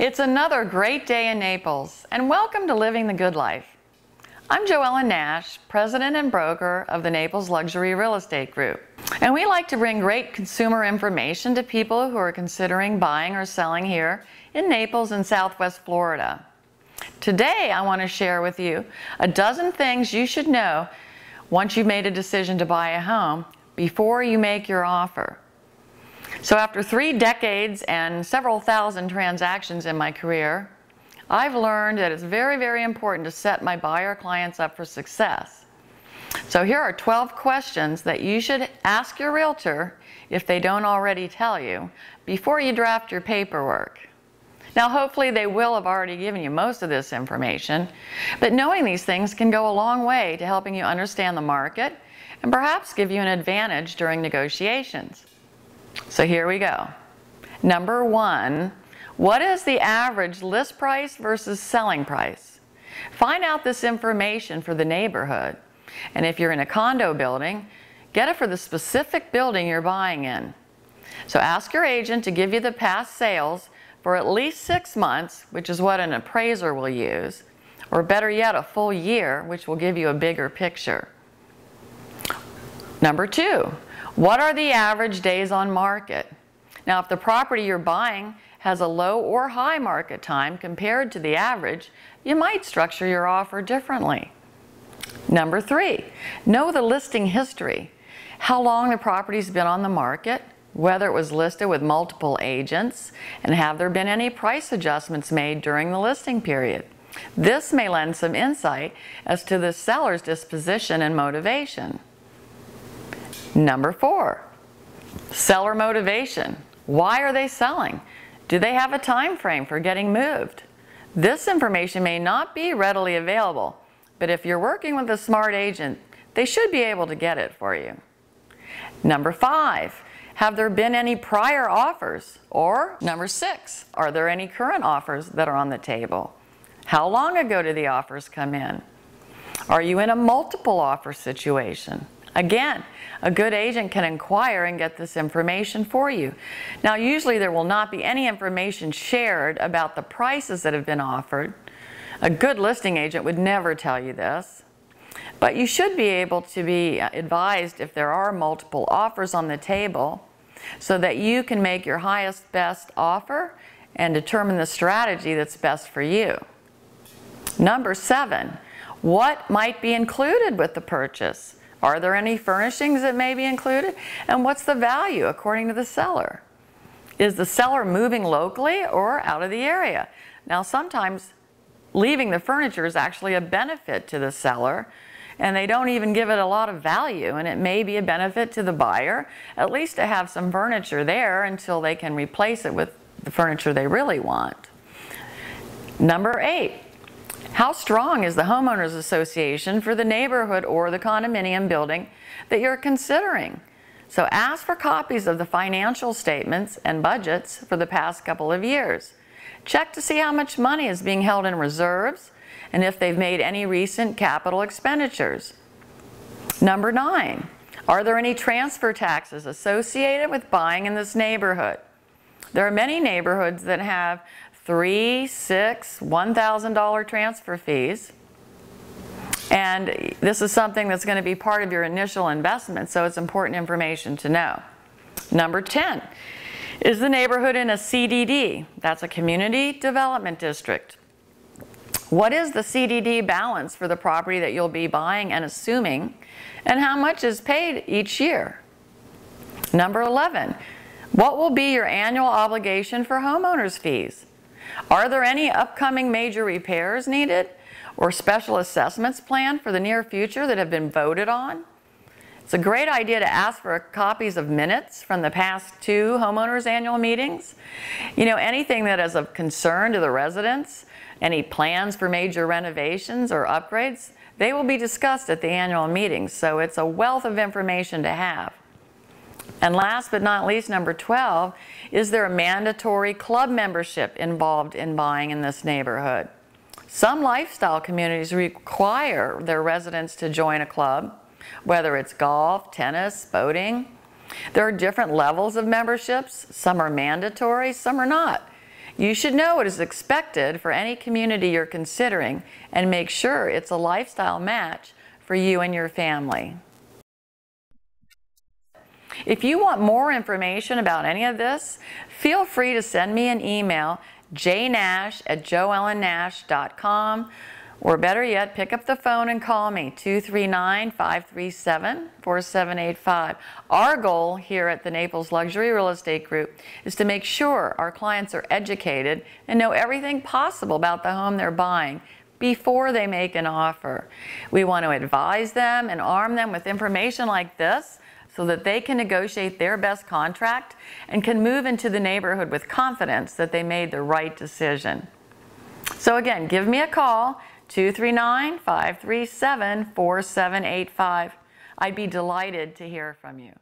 It's another great day in Naples, and welcome to Living the Good Life. I'm Jo Ellen Nash, president and broker of the Naples Luxury Real Estate Group. And we like to bring great consumer information to people who are considering buying or selling here in Naples and Southwest Florida. Today, I want to share with you a dozen things you should know once you've made a decision to buy a home before you make your offer. So after 3 decades and several thousand transactions in my career, I've learned that it's very, very important to set my buyer clients up for success. So here are 12 questions that you should ask your realtor, if they don't already tell you, before you draft your paperwork. Now hopefully they will have already given you most of this information, but knowing these things can go a long way to helping you understand the market and perhaps give you an advantage during negotiations. So here we go. Number 1, what is the average list price versus selling price? Find out this information for the neighborhood. And if you're in a condo building, get it for the specific building you're buying in. So ask your agent to give you the past sales for at least 6 months, which is what an appraiser will use, or better yet, a full year, which will give you a bigger picture. Number 2, what are the average days on market? Now, if the property you're buying has a low or high market time compared to the average, you might structure your offer differently. Number 3, know the listing history. How long the property's been on the market, whether it was listed with multiple agents, and have there been any price adjustments made during the listing period. This may lend some insight as to the seller's disposition and motivation. Number 4, seller motivation. Why are they selling? Do they have a time frame for getting moved? This information may not be readily available, but if you're working with a smart agent, they should be able to get it for you. Number 5, have there been any prior offers? Or number 6, are there any current offers that are on the table? How long ago did the offers come in? Are you in a multiple offer situation? Again, a good agent can inquire and get this information for you. Now, usually there will not be any information shared about the prices that have been offered. A good listing agent would never tell you this. But you should be able to be advised if there are multiple offers on the table so that you can make your highest best offer and determine the strategy that's best for you. Number 7, what might be included with the purchase? Are there any furnishings that may be included? And what's the value according to the seller? Is the seller moving locally or out of the area? Now sometimes leaving the furniture is actually a benefit to the seller, and they don't even give it a lot of value, and it may be a benefit to the buyer, at least to have some furniture there until they can replace it with the furniture they really want. Number 8, how strong is the homeowners association for the neighborhood or the condominium building that you're considering? So ask for copies of the financial statements and budgets for the past couple of years. Check to see how much money is being held in reserves and if they've made any recent capital expenditures. Number 9, are there any transfer taxes associated with buying in this neighborhood? There are many neighborhoods that have $3, $6, $1,000 transfer fees. And this is something that's going to be part of your initial investment, so it's important information to know. Number 10, is the neighborhood in a CDD? That's a community development district. What is the CDD balance for the property that you'll be buying and assuming, and how much is paid each year? Number 11, what will be your annual obligation for homeowners fees? Are there any upcoming major repairs needed or special assessments planned for the near future that have been voted on? It's a great idea to ask for copies of minutes from the past 2 homeowners annual meetings. You know, anything that is of concern to the residents, any plans for major renovations or upgrades, they will be discussed at the annual meetings, so it's a wealth of information to have. And last but not least, number 12, is there a mandatory club membership involved in buying in this neighborhood? Some lifestyle communities require their residents to join a club, whether it's golf, tennis, boating. There are different levels of memberships. Some are mandatory, some are not. You should know what is expected for any community you're considering and make sure it's a lifestyle match for you and your family. If you want more information about any of this, feel free to send me an email, jnash@joellennash.com, or better yet, pick up the phone and call me, 239-537-4785. Our goal here at the Naples Luxury Real Estate Group is to make sure our clients are educated and know everything possible about the home they're buying before they make an offer. We want to advise them and arm them with information like this so that they can negotiate their best contract and can move into the neighborhood with confidence that they made the right decision. So again, give me a call, 239-537-4785. I'd be delighted to hear from you.